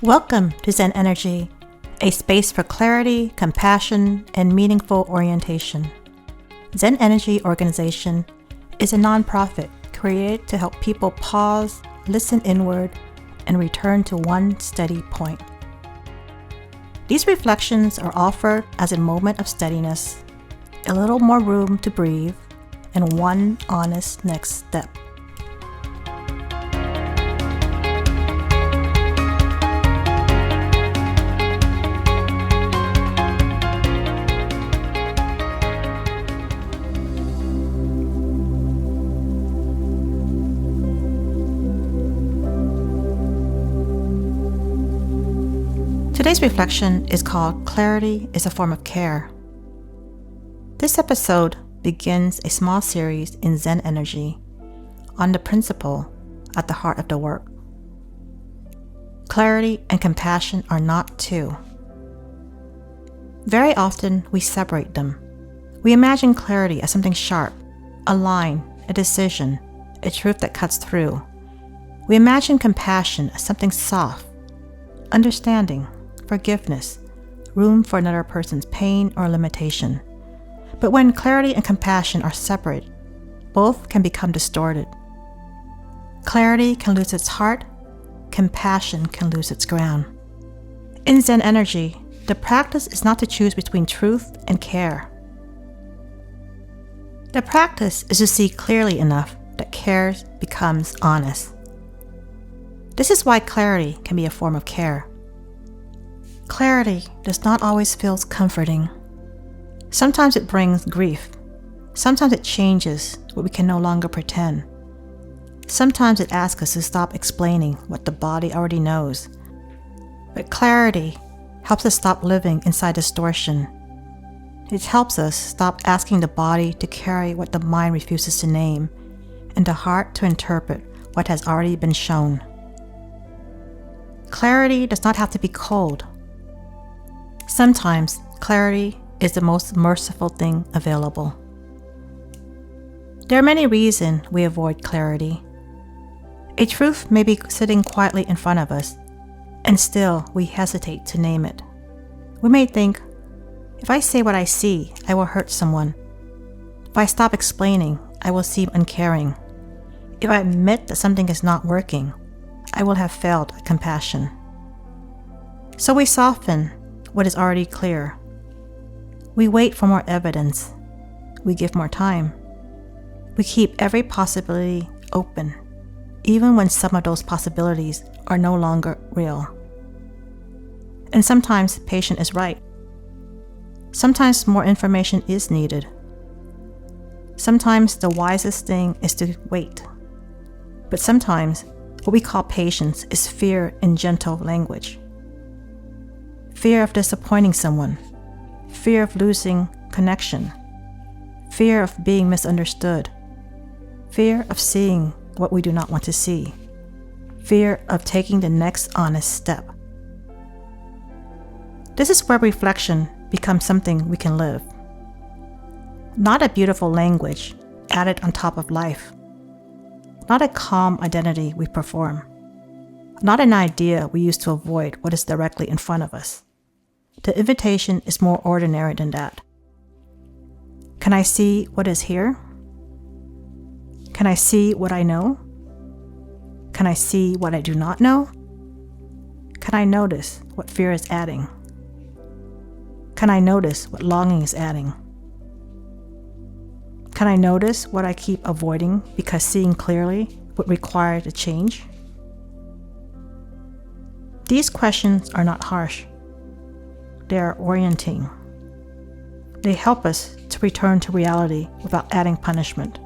Welcome to ZenEnergy, a space for clarity, compassion, and meaningful orientation. ZenEnergy Organization is a nonprofit created to help people pause, listen inward, and return to one steady point. These reflections are offered as a moment of steadiness, a little more room to breathe, and one honest next step. Today's reflection is called Clarity is a Form of Care. This episode begins a small series in ZenEnergy on the principle at the heart of the work. Clarity and compassion are not two. Very often we separate them. We imagine clarity as something sharp, a line, a decision, a truth that cuts through. We imagine compassion as something soft, understanding, forgiveness, room for another person's pain or limitation. But when clarity and compassion are separate, both can become distorted. Clarity can lose its heart, compassion can lose its ground. In ZenEnergy, the practice is not to choose between truth and care. The practice is to see clearly enough that care becomes honest. This is why clarity can be a form of care. Clarity does not always feel comforting. Sometimes it brings grief. Sometimes it changes what we can no longer pretend. Sometimes it asks us to stop explaining what the body already knows. But clarity helps us stop living inside distortion. It helps us stop asking the body to carry what the mind refuses to name, and the heart to interpret what has already been shown. Clarity does not have to be cold. Sometimes clarity is the most merciful thing available. There are many reasons we avoid clarity. A truth may be sitting quietly in front of us, and still we hesitate to name it. We may think, if I say what I see, I will hurt someone. If I stop explaining, I will seem uncaring. If I admit that something is not working, I will have failed at compassion. So we soften what is already clear. We wait for more evidence. We give more time. We keep every possibility open, even when some of those possibilities are no longer real. And sometimes patient is right. Sometimes more information is needed. Sometimes the wisest thing is to wait. But sometimes what we call patience is fear in gentle language. Fear of disappointing someone, fear of losing connection, fear of being misunderstood, fear of seeing what we do not want to see, fear of taking the next honest step. This is where reflection becomes something we can live. Not a beautiful language added on top of life. Not a calm identity we perform. Not an idea we use to avoid what is directly in front of us. The invitation is more ordinary than that. Can I see what is here? Can I see what I know? Can I see what I do not know? Can I notice what fear is adding? Can I notice what longing is adding? Can I notice what I keep avoiding because seeing clearly would require a change? These questions are not harsh. They are orienting. They help us to return to reality without adding punishment.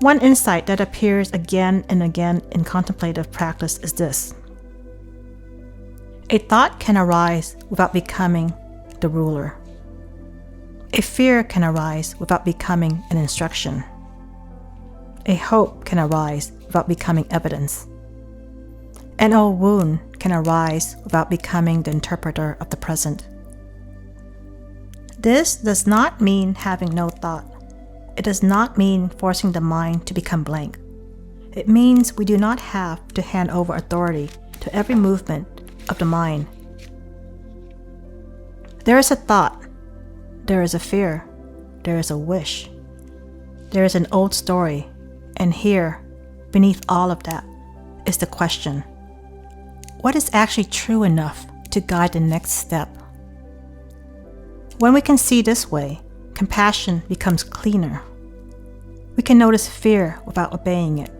One insight that appears again and again in contemplative practice is this. A thought can arise without becoming the ruler. A fear can arise without becoming an instruction. A hope can arise without becoming evidence. An old wound can arise without becoming the interpreter of the present. This does not mean having no thought. It does not mean forcing the mind to become blank. It means we do not have to hand over authority to every movement of the mind. There is a thought, there is a fear, there is a wish, there is an old story, and here, beneath all of that, is the question: what is actually true enough to guide the next step? When we can see this way, compassion becomes cleaner. We can notice fear without obeying it.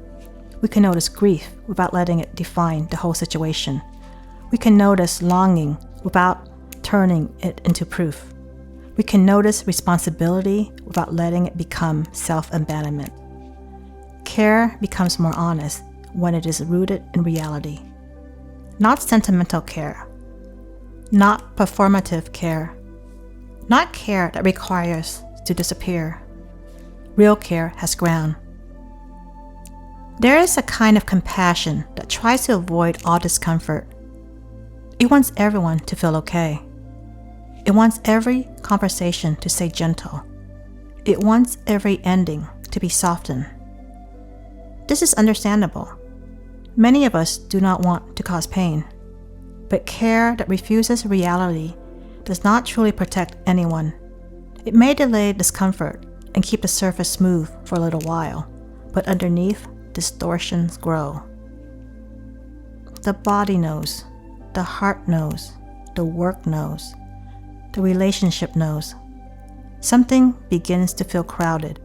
We can notice grief without letting it define the whole situation. We can notice longing without turning it into proof. We can notice responsibility without letting it become self-abandonment. Care becomes more honest when it is rooted in reality. Not sentimental care. Not performative care. Not care that requires to disappear. Real care has ground. There is a kind of compassion that tries to avoid all discomfort. It wants everyone to feel okay. It wants every conversation to stay gentle. It wants every ending to be softened. This is understandable. Many of us do not want to cause pain, but care that refuses reality does not truly protect anyone. It may delay discomfort and keep the surface smooth for a little while, but underneath, distortions grow. The body knows, the heart knows, the work knows, the relationship knows. Something begins to feel crowded,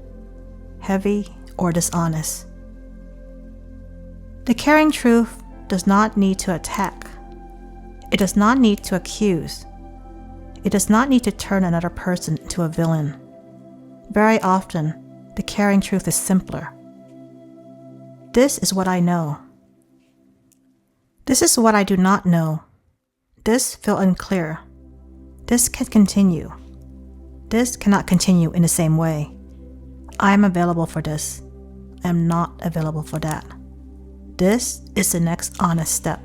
heavy, or dishonest. The caring truth does not need to attack. It does not need to accuse. It does not need to turn another person into a villain. Very often, the caring truth is simpler. This is what I know. This is what I do not know. This feels unclear. This can continue. This cannot continue in the same way. I am available for this. I am not available for that. This is the next honest step.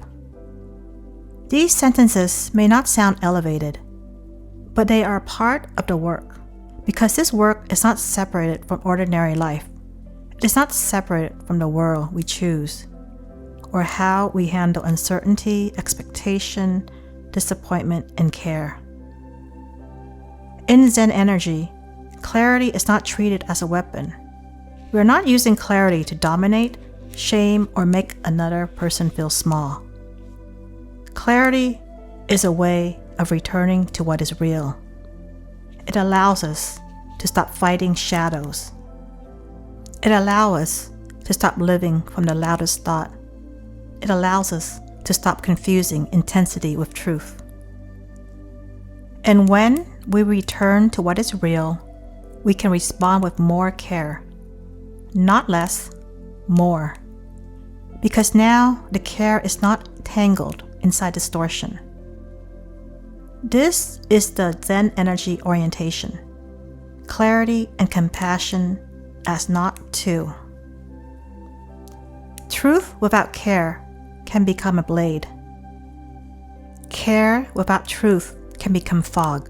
These sentences may not sound elevated, but they are part of the work, because this work is not separated from ordinary life. It is not separated from the world we choose, or how we handle uncertainty, expectation, disappointment, and care. In Zen energy, clarity is not treated as a weapon. We are not using clarity to dominate, shame, or make another person feel small. Clarity is a way of returning to what is real. It allows us to stop fighting shadows. It allows us to stop living from the loudest thought. It allows us to stop confusing intensity with truth. And when we return to what is real, we can respond with more care. Not less, more. Because now the care is not tangled inside distortion. This is the Zen energy orientation. Clarity and compassion as not two. Truth without care can become a blade. Care without truth can become fog.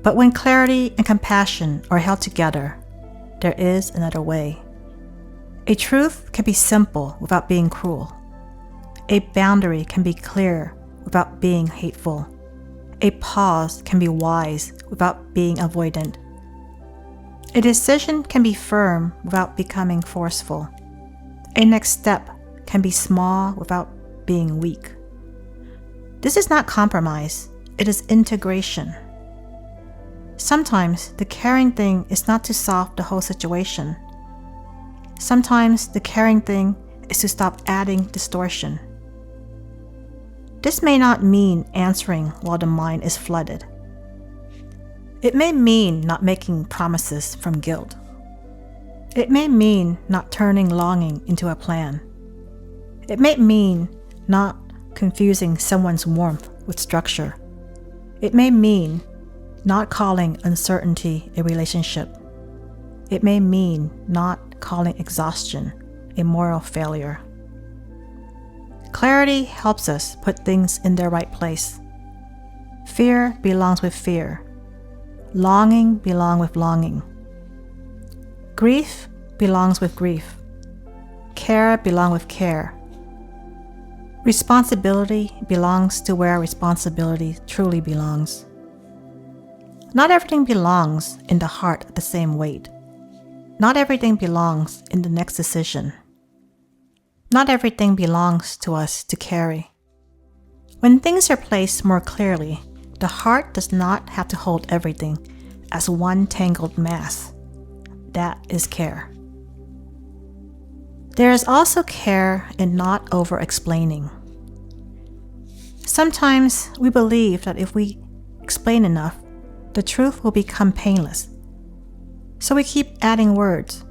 But when clarity and compassion are held together, there is another way. A truth can be simple without being cruel. A boundary can be clear without being hateful. A pause can be wise without being avoidant. A decision can be firm without becoming forceful. A next step can be small without being weak. This is not compromise, it is integration. Sometimes the caring thing is not to solve the whole situation. Sometimes the caring thing is to stop adding distortion. This may not mean answering while the mind is flooded. It may mean not making promises from guilt. It may mean not turning longing into a plan. It may mean not confusing someone's warmth with structure. It may mean not calling uncertainty a relationship. It may mean not calling exhaustion a moral failure. Clarity helps us put things in their right place. Fear belongs with fear. Longing belongs with longing. Grief belongs with grief. Care belongs with care. Responsibility belongs to where responsibility truly belongs. Not everything belongs in the heart at the same weight. Not everything belongs in the next decision. Not everything belongs to us to carry. When things are placed more clearly, the heart does not have to hold everything as one tangled mass. That is care. There is also care in not over-explaining. Sometimes we believe that if we explain enough, the truth will become painless. So we keep adding words.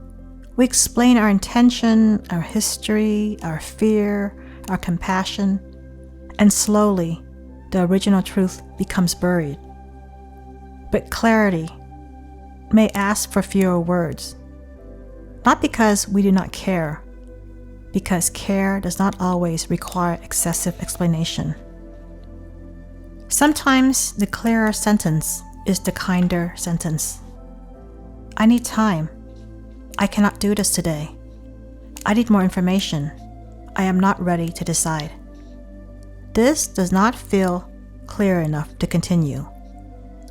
We explain our intention, our history, our fear, our compassion, and slowly the original truth becomes buried. But clarity may ask for fewer words, not because we do not care, because care does not always require excessive explanation. Sometimes the clearer sentence is the kinder sentence. I need time. I cannot do this today. I need more information. I am not ready to decide. This does not feel clear enough to continue.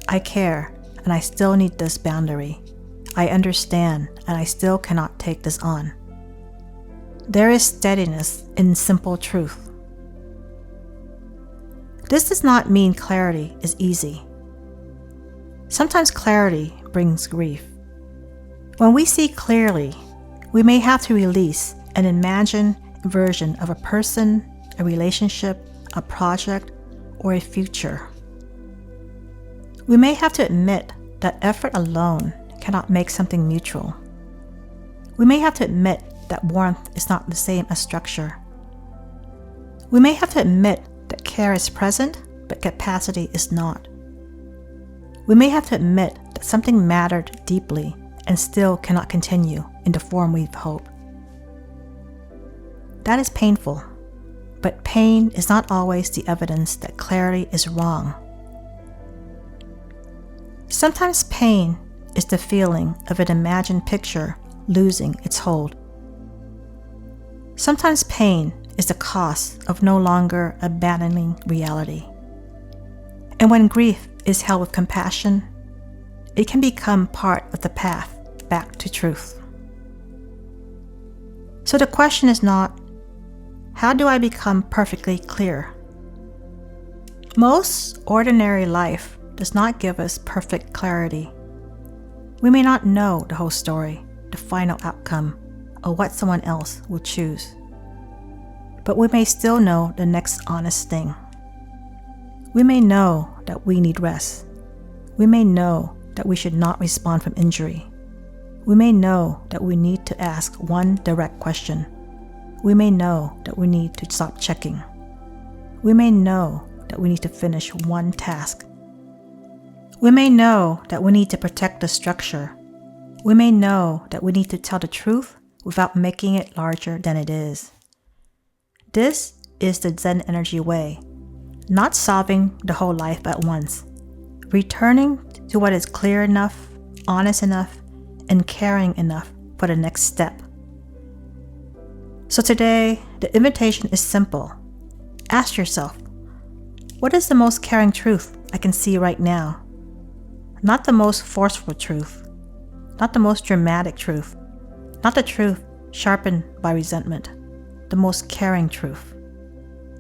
I care, and I still need this boundary. I understand, and I still cannot take this on. There is steadiness in simple truth. This does not mean clarity is easy. Sometimes clarity brings grief. When we see clearly, we may have to release an imagined version of a person, a relationship, a project, or a future. We may have to admit that effort alone cannot make something mutual. We may have to admit that warmth is not the same as structure. We may have to admit that care is present, but capacity is not. We may have to admit that something mattered deeply and still cannot continue in the form we've hoped. That is painful, but pain is not always the evidence that clarity is wrong. Sometimes pain is the feeling of an imagined picture losing its hold. Sometimes pain is the cost of no longer abandoning reality. And when grief is held with compassion, it can become part of the path back to truth. So the question is not, how do I become perfectly clear? Most ordinary life does not give us perfect clarity. We may not know the whole story, the final outcome, or what someone else will choose. But we may still know the next honest thing. We may know that we need rest. We may know that we should not respond from injury. We may know that we need to ask one direct question. We may know that we need to stop checking. We may know that we need to finish one task. We may know that we need to protect the structure. We may know that we need to tell the truth without making it larger than it is. This is the ZenEnergy way, not solving the whole life at once, returning to what is clear enough, honest enough, and caring enough for the next step. So today, the invitation is simple. Ask yourself, what is the most caring truth I can see right now? Not the most forceful truth, not the most dramatic truth, not the truth sharpened by resentment, the most caring truth.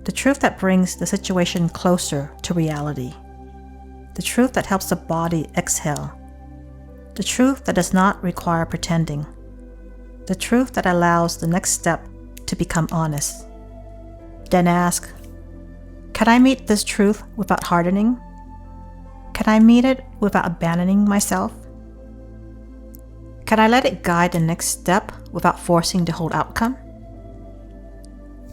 The truth that brings the situation closer to reality. The truth that helps the body exhale. The truth that does not require pretending. The truth that allows the next step to become honest. Then ask, can I meet this truth without hardening? Can I meet it without abandoning myself? Can I let it guide the next step without forcing the whole outcome?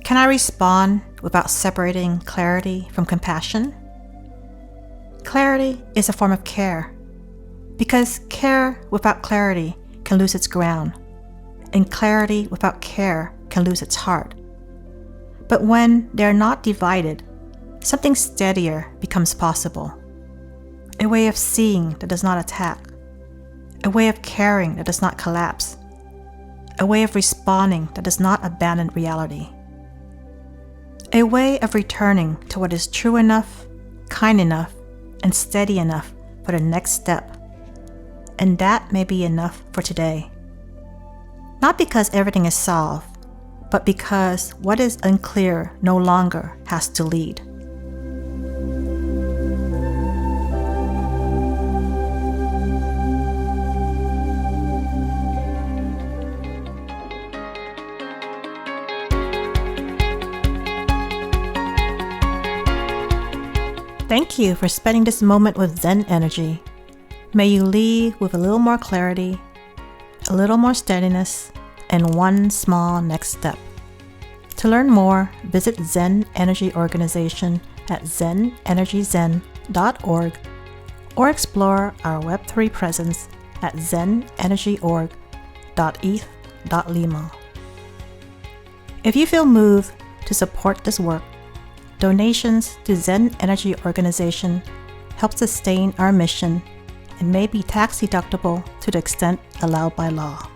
Can I respond without separating clarity from compassion? Clarity is a form of care, because care without clarity can lose its ground, and clarity without care can lose its heart. But when they are not divided, something steadier becomes possible. A way of seeing that does not attack. A way of caring that does not collapse. a way of responding that does not abandon reality, a way of returning to what is true enough, kind enough, and steady enough for the next step. And that may be enough for today. Not because everything is solved, but because what is unclear no longer has to lead. Thank you for spending this moment with Zen Energy. May you leave with a little more clarity, a little more steadiness, and one small next step. To learn more, visit ZenEnergy Organization at ZenEnergyZen.org or explore our Web3 presence at ZenEnergyOrg.eth.limo. If you feel moved to support this work, donations to ZenEnergy Organization help sustain our mission and may be tax deductible to the extent allowed by law.